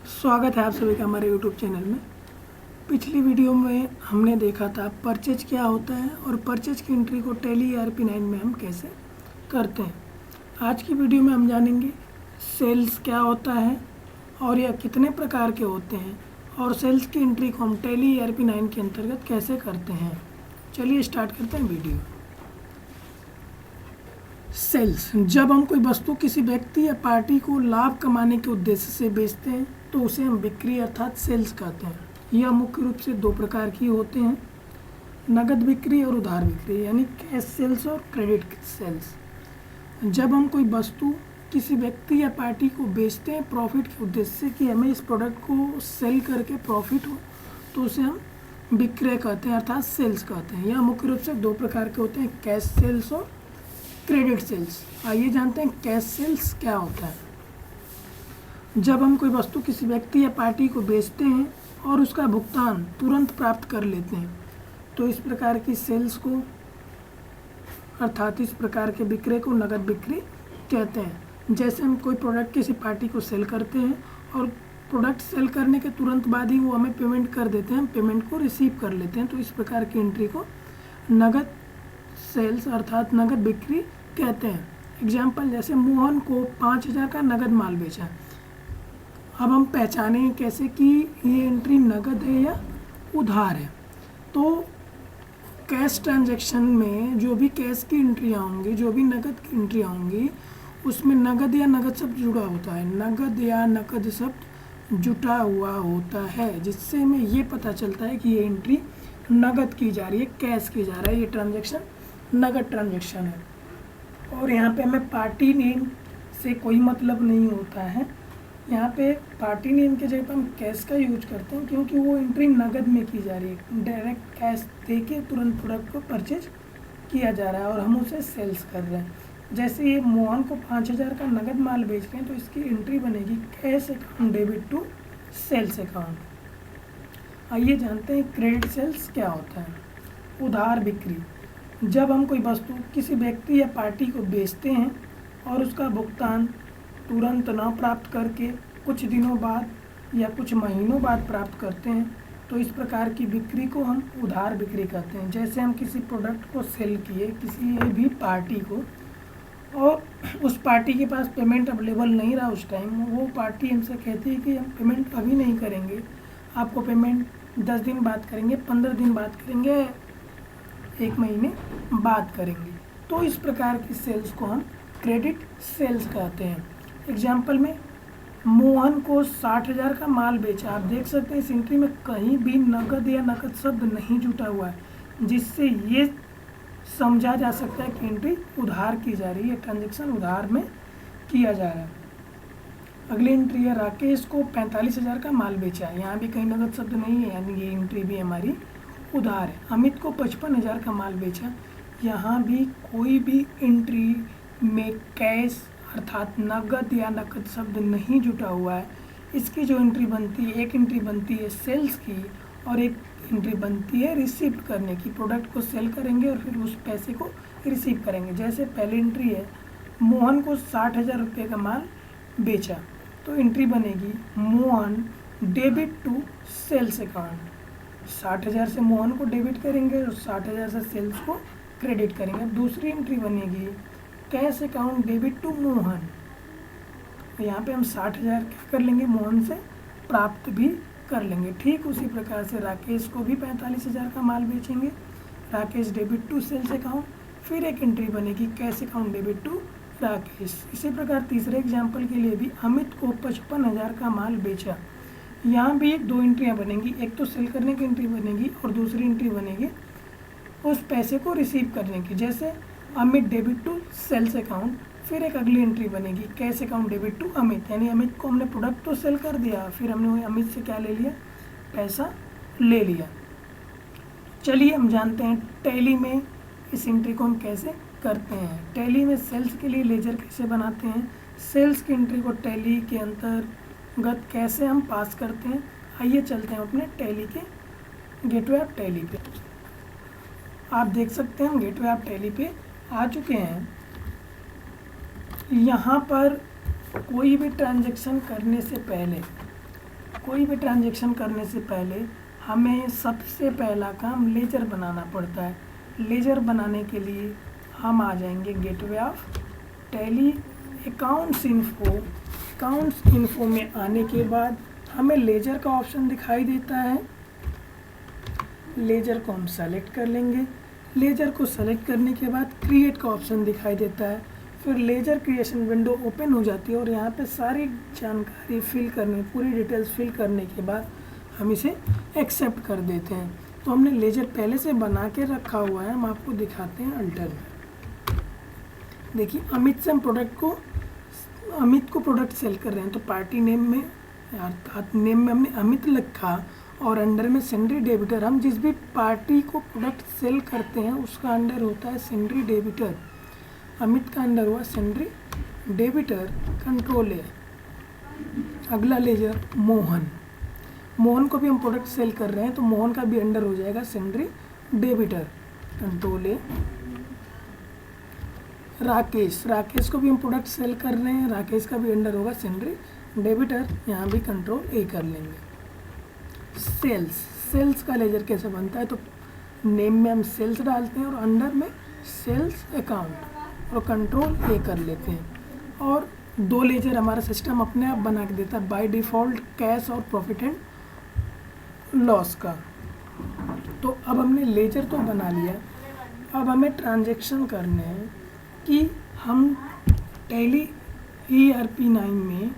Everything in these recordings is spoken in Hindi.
स्वागत है आप सभी का हमारे YouTube चैनल में। पिछली वीडियो में हमने देखा था परचेज क्या होता है और परचेज की एंट्री को टैली ERP9 में हम कैसे करते हैं। आज की वीडियो में हम जानेंगे सेल्स क्या होता है और यह कितने प्रकार के होते हैं और सेल्स की एंट्री को हम टैली ERP9 के अंतर्गत कैसे करते हैं। चलिए स्टार्ट करते हैं वीडियो। सेल्स, जब हम कोई वस्तु किसी व्यक्ति या पार्टी को लाभ कमाने के उद्देश्य से बेचते हैं तो उसे हम बिक्री अर्थात सेल्स कहते हैं। यह मुख्य रूप से दो प्रकार की होते हैं, नगद बिक्री और उधार बिक्री, यानी कैश सेल्स और क्रेडिट सेल्स। जब हम कोई वस्तु किसी व्यक्ति या पार्टी को बेचते हैं प्रॉफिट के उद्देश्य से कि हमें इस प्रोडक्ट को सेल करके प्रॉफिट हो, तो उसे हम विक्रय कहते हैं अर्थात सेल्स कहते हैं। यह मुख्य रूप से दो प्रकार के होते हैं, कैश सेल्स और क्रेडिट सेल्स। आइए जानते हैं कैश सेल्स क्या होता है। जब हम कोई वस्तु किसी व्यक्ति या पार्टी को बेचते हैं और उसका भुगतान तुरंत प्राप्त कर लेते हैं तो इस प्रकार की सेल्स को अर्थात इस प्रकार के विक्रय को नगद बिक्री कहते हैं। जैसे हम कोई प्रोडक्ट किसी पार्टी को सेल करते हैं और प्रोडक्ट सेल करने के तुरंत बाद ही वो हमें पेमेंट कर देते हैं, हम पेमेंट को रिसीव कर लेते हैं, तो इस प्रकार की एंट्री को नगद सेल्स अर्थात नगद बिक्री कहते हैं। एग्जाम्पल, जैसे मोहन को 5,000 का नगद माल बेचा। अब हम पहचानें कैसे कि ये एंट्री नगद है या उधार है। तो कैश ट्रांजैक्शन में जो भी कैश की एंट्रियाँ होंगी, जो भी नगद की एंट्रियाँ होंगी, उसमें नगद या नगद शब्द जुड़ा होता है। नगद या नकद शब्द जुटा हुआ होता है, जिससे हमें ये पता चलता है कि ये एंट्री नगद की जा रही है, कैश की जा रहा है, ये ट्रांजैक्शन नगद ट्रांजैक्शन है। और यहाँ पे हमें पार्टी नेम से कोई मतलब नहीं होता है। यहाँ पे पार्टी नेम के जगह पर हम कैश का यूज करते हैं क्योंकि वो एंट्री नगद में की जा रही है। डायरेक्ट कैश दे के तुरंत प्रोडक्ट को परचेज किया जा रहा है और हम उसे सेल्स कर रहे हैं। जैसे ये मोहन को 5,000 का नगद माल बेच रहे हैं तो इसकी एंट्री बनेगी cash account debit to sales account. आइए जानते हैं क्रेडिट सेल्स क्या होता है। उधार बिक्री, जब हम कोई वस्तु किसी व्यक्ति या पार्टी को बेचते हैं और उसका भुगतान तुरंत न प्राप्त करके कुछ दिनों बाद या कुछ महीनों बाद प्राप्त करते हैं तो इस प्रकार की बिक्री को हम उधार बिक्री कहते हैं। जैसे हम किसी प्रोडक्ट को सेल किए किसी भी पार्टी को और उस पार्टी के पास पेमेंट अवेलेबल नहीं रहा उस टाइम, वो पार्टी हमसे कहती है कि हम पेमेंट अभी नहीं करेंगे, आपको पेमेंट 10 दिन बाद करेंगे, 15 दिन बाद करेंगे, 1 महीने बाद करेंगे। तो इस प्रकार की सेल्स को हम क्रेडिट सेल्स कहते हैं। एग्जाम्पल में मोहन को 60,000 का माल बेचा। आप देख सकते हैं इस एंट्री में कहीं भी नगद या नकद शब्द नहीं जुटा हुआ है, जिससे ये समझा जा सकता है कि एंट्री उधार की जा रही है, ट्रांजैक्शन उधार में किया जा रहा है। अगली एंट्री है राकेश को 45,000 का माल बेचा। यहाँ भी कहीं नगद शब्द नहीं है, यानी ये एंट्री भी हमारी उधार है। अमित को 55,000 का माल बेचा। यहाँ भी कोई भी एंट्री में कैश अर्थात नगद या नकद शब्द नहीं जुटा हुआ है। इसकी जो एंट्री बनती है, एक एंट्री बनती है सेल्स की और एक एंट्री बनती है रिसीव करने की। प्रोडक्ट को सेल करेंगे और फिर उस पैसे को रिसीव करेंगे। जैसे पहली एंट्री है मोहन को 60,000 रुपये का माल बेचा, तो एंट्री बनेगी Mohan debit to sales account. 60,000 से मोहन को डेबिट करेंगे और 60,000 से सेल्स को क्रेडिट करेंगे। दूसरी एंट्री बनेगी cash account debit to Mohan. यहाँ पे हम 60,000 क्या कर लेंगे, मोहन से प्राप्त भी कर लेंगे। ठीक उसी प्रकार से राकेश को भी 45,000 का माल बेचेंगे, Rakesh debit to sales account. फिर एक एंट्री बनेगी cash account debit to Rakesh. इसी प्रकार तीसरे एग्जाम्पल के लिए भी अमित को 55,000 का माल बेचा। यहाँ भी 2 एंट्रियाँ बनेंगी, एक तो सेल करने की एंट्री बनेगी और दूसरी एंट्री बनेगी उस पैसे को रिसीव करने की। जैसे Amit debit to sales account. फिर एक अगली एंट्री बनेगी cash account debit to Amit, यानी अमित को हमने प्रोडक्ट तो सेल कर दिया, फिर हमने अमित से क्या ले लिया, पैसा ले लिया। चलिए हम जानते हैं टैली में इस एंट्री को हम कैसे करते हैं। टैली में सेल्स के लिए लेजर कैसे बनाते हैं, सेल्स की एंट्री को टैली के अंतर्गत कैसे हम पास करते हैं। आइए चलते हैं अपने टैली के गेटवे ऑफ टैली पे। आप देख सकते हैं हम गेटवे ऑफ टैली पे आ चुके हैं। यहाँ पर कोई भी ट्रांजैक्शन करने से पहले कोई भी ट्रांजैक्शन करने से पहले हमें सबसे पहला काम लेजर बनाना पड़ता है। लेजर बनाने के लिए हम आ जाएंगे gateway of tally accounts info. Accounts info में आने के बाद हमें लेजर का ऑप्शन दिखाई देता है। लेजर को हम सेलेक्ट कर लेंगे। लेजर को सेलेक्ट करने के बाद क्रिएट का ऑप्शन दिखाई देता है। फिर लेजर क्रिएशन विंडो ओपन हो जाती है और यहाँ पे सारी जानकारी फिल करने, पूरी डिटेल्स फिल करने के बाद हम इसे एक्सेप्ट कर देते हैं। तो हमने लेजर पहले से बना के रखा हुआ है, हम आपको दिखाते हैं अल्टर में। देखिए अमित से हम अमित को प्रोडक्ट सेल कर रहे हैं, तो पार्टी नेम में अर्थात नेम में हमने अमित लिखा और अंडर में सेंड्री डेबिटर। हम जिस भी पार्टी को प्रोडक्ट सेल करते हैं उसका अंडर होता है सेंड्री डेबिटर। अमित का अंडर हुआ सेंड्री डेबिटर, कंट्रोल ए। अगला लेजर मोहन। मोहन को भी हम प्रोडक्ट सेल कर रहे हैं तो मोहन का भी अंडर हो जाएगा सेंड्री डेबिटर, कंट्रोल ए। राकेश, राकेश को भी हम प्रोडक्ट सेल कर रहे हैं, राकेश का भी अंडर होगा सेंड्री डेबिटर, यहाँ भी कंट्रोल ए कर लेंगे। सेल्स, सेल्स का लेजर कैसे बनता है, तो नेम में हम सेल्स डालते हैं और अंडर में सेल्स अकाउंट और कंट्रोल ए कर लेते हैं। और दो लेजर हमारा सिस्टम अपने आप बना के देता है बाय डिफ़ॉल्ट, कैश और प्रॉफिट एंड लॉस का। तो अब हमने लेजर तो बना लिया, अब हमें ट्रांजैक्शन करने हैं कि हम टैली ERP9 में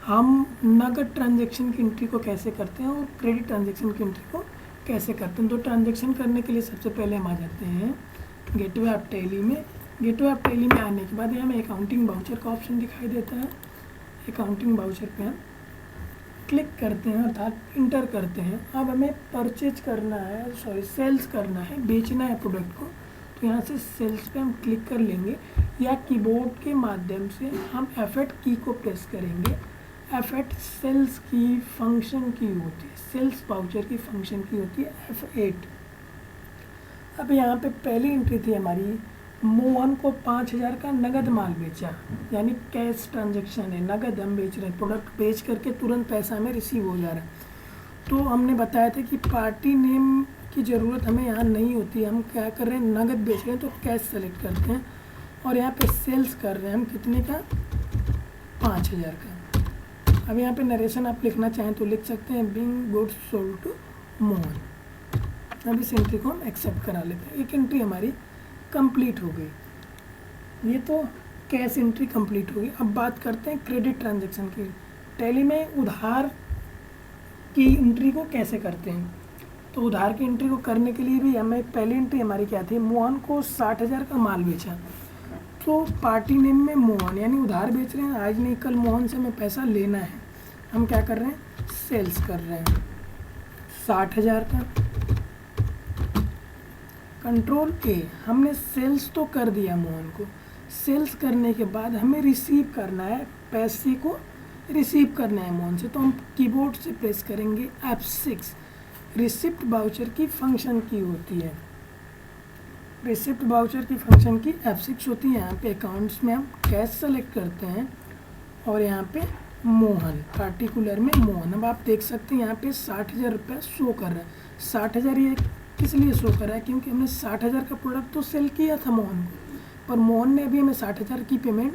हम नगद ट्रांजैक्शन की एंट्री को कैसे करते हैं और क्रेडिट ट्रांजैक्शन की एंट्री को कैसे करते हैं। तो ट्रांजैक्शन करने के लिए सबसे पहले हम आ जाते हैं गेटवे ऑफ टैली में। गेटवे ऑफ टैली में आने के बाद यहाँ हमें अकाउंटिंग वाउचर का ऑप्शन दिखाई देता है। अकाउंटिंग वाउचर पे हम क्लिक करते हैं अर्थात इंटर करते हैं। अब हमें परचेज करना है, सेल्स करना है, बेचना है प्रोडक्ट को, तो यहाँ से सेल्स पे हम क्लिक कर लेंगे या कीबोर्ड के माध्यम से हम F8 की को प्रेस करेंगे। F8 सेल्स की फंक्शन की होती है, सेल्स वाउचर की फंक्शन की होती है F8। अब यहाँ पे पहली एंट्री थी हमारी, मोहन को 5000 का नगद माल बेचा, यानी कैश ट्रांजैक्शन है, नगद हम बेच रहे हैं, प्रोडक्ट बेच करके तुरंत पैसा हमें रिसीव हो जा रहा है। तो हमने बताया था कि पार्टी नेम की ज़रूरत हमें यहाँ नहीं होती, हम क्या कर रहे हैं नगद बेच रहे हैं तो कैश सेलेक्ट करते हैं और यहाँ पे सेल्स कर रहे हैं हम कितने का, 5000 का। अब यहाँ पे नरेशन आप लिखना चाहें तो लिख सकते हैं, being goods sold to Mohan. अब इस एंट्री को हम एक्सेप्ट करा लेते हैं। एक एंट्री हमारी कंप्लीट हो गई, ये तो कैश एंट्री कंप्लीट हो गई। अब बात करते हैं क्रेडिट ट्रांजैक्शन की। टैली में उधार की एंट्री को कैसे करते हैं, तो उधार की एंट्री को करने के लिए भी हमें पहली एंट्री हमारी क्या थी, मोहन को 60,000 का माल बेचा, तो पार्टी नेम में मोहन यानी उधार बेच रहे हैं, आज नहीं कल मोहन से हमें पैसा लेना है। हम क्या कर रहे हैं, सेल्स कर रहे हैं 60,000 का, कंट्रोल ए। हमने सेल्स तो कर दिया मोहन को, सेल्स करने के बाद हमें रिसीव करना है, पैसे को रिसीव करना है मोहन से, तो हम कीबोर्ड से प्रेस करेंगे F6। रिसिप्ट वाउचर की फंक्शन की होती है, रिसिप्ट वाउचर की फंक्शन की F6 होती है। यहाँ पे अकाउंट्स में हम कैश सेलेक्ट करते हैं और यहाँ पे मोहन, पार्टिकुलर में मोहन। अब आप देख सकते हैं यहाँ पे 60,000 रुपये शो कर रहा है। 60,000 ये किस लिए शो कर रहा है, क्योंकि हमने 60,000 का प्रोडक्ट तो सेल किया था मोहन को, पर मोहन ने अभी हमें 60,000 की पेमेंट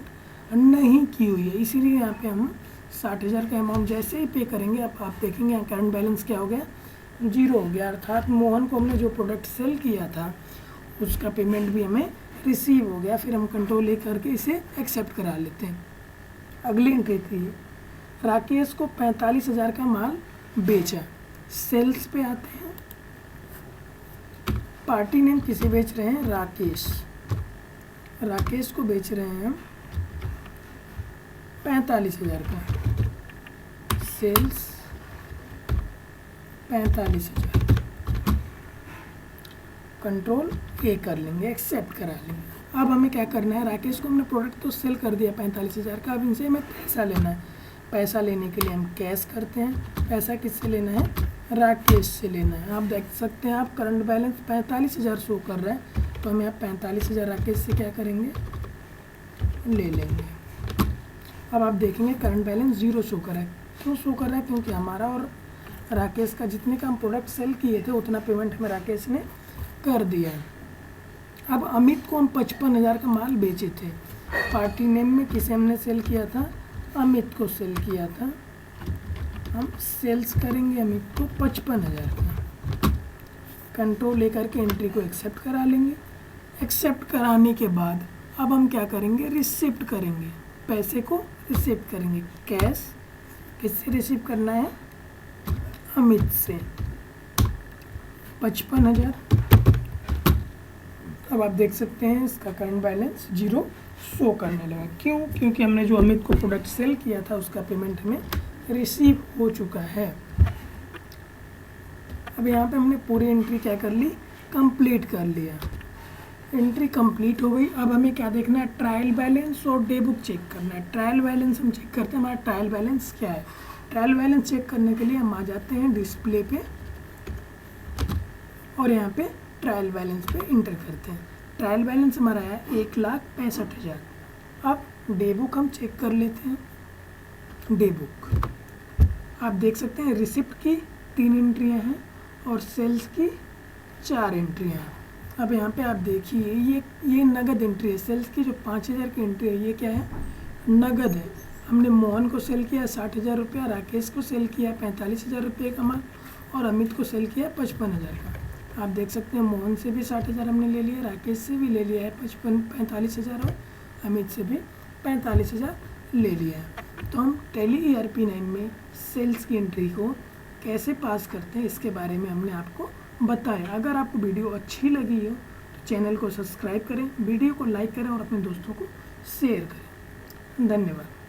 नहीं की हुई है, इसीलिए यहाँ पे हम 60,000 का अमाउंट जैसे ही पे करेंगे आप देखेंगे यहाँ करंट बैलेंस क्या हो गया, 0 हो गया। अर्थात मोहन को हमने जो प्रोडक्ट सेल किया था उसका पेमेंट भी हमें रिसीव हो गया। फिर हम कंट्रोल ए करके इसे एक्सेप्ट करा लेते हैं। अगली एंट्री थी, राकेश को 45,000 का माल बेचा, सेल्स पे आते हैं, पार्टी नेम किसे बेच रहे हैं, राकेश, राकेश को बेच रहे हैं हम 45,000 का, सेल्स 45,000, कंट्रोल ए कर लेंगे, एक्सेप्ट करा लेंगे। अब हमें क्या करना है, राकेश को हमने प्रोडक्ट तो सेल कर दिया 45,000 का, अब इनसे हमें पैसा लेना है। पैसा लेने के लिए हम कैश करते हैं, पैसा किससे लेना है, राकेश से लेना है। आप देख सकते हैं आप करंट बैलेंस 45,000 शो कर रहा है, तो हम यहाँ 45,000 राकेश से क्या करेंगे, ले लेंगे। अब आप देखेंगे करंट बैलेंस 0 शो कर रहा है, क्यों शो कर रहा है? क्योंकि हमारा और राकेश का जितने का हम प्रोडक्ट सेल किए थे उतना पेमेंट हमें राकेश ने कर दिया है। अब अमित को हम 55,000 का माल बेचे थे। पार्टी नेम में किसे हमने सेल किया था? अमित को सेल किया था। हम सेल्स करेंगे अमित को 55,000 का। कंट्रोल लेकर के एंट्री को एक्सेप्ट करा लेंगे। एक्सेप्ट कराने के बाद अब हम क्या करेंगे? रिसिप्ट करेंगे, पैसे को रिसिप्ट करेंगे। कैश किससे रिसीव करना है? अमित से 55,000। अब आप देख सकते हैं इसका करंट बैलेंस 0 शो करने लगा। क्यों? क्योंकि हमने जो अमित को प्रोडक्ट सेल किया था उसका पेमेंट हमें रिसीव हो चुका है। अब यहाँ पे हमने पूरी एंट्री क्या कर ली? कंप्लीट कर लिया। एंट्री कंप्लीट हो गई। अब हमें क्या देखना है? ट्रायल बैलेंस और डे बुक चेक करना है। ट्रायल बैलेंस हम चेक करते हैं हमारा ट्रायल बैलेंस क्या है। ट्रायल बैलेंस चेक करने के लिए हम आ जाते हैं डिस्प्ले पे और यहाँ पे ट्रायल बैलेंस पे इंटर करते हैं। ट्रायल बैलेंस हमारा है 1,65,000। अब डे बुक हम चेक कर लेते हैं। डे बुक आप देख सकते हैं रिसिप्ट की 3 एंट्रियाँ हैं और सेल्स की 4 एंट्रियाँ हैं। अब यहाँ पे आप देखिए ये नगद एंट्री है। सेल्स की जो 5,000 की एंट्री है ये क्या है? नगद है। हमने मोहन को सेल किया 60,000 रुपया, राकेश को सेल किया 45,000 रुपये का माल और अमित को सेल किया 55,000 का। आप देख सकते हैं मोहन से भी 60,000 हमने ले लिया, राकेश से भी ले लिया है 45,000 और अमित से भी 45,000 ले लिया है। तो हम टैली ERP9 में सेल्स की एंट्री को कैसे पास करते हैं इसके बारे में हमने आपको बताया। अगर आपको वीडियो अच्छी लगी हो तो चैनल को सब्सक्राइब करें, वीडियो को लाइक करें और अपने दोस्तों को शेयर करें। धन्यवाद।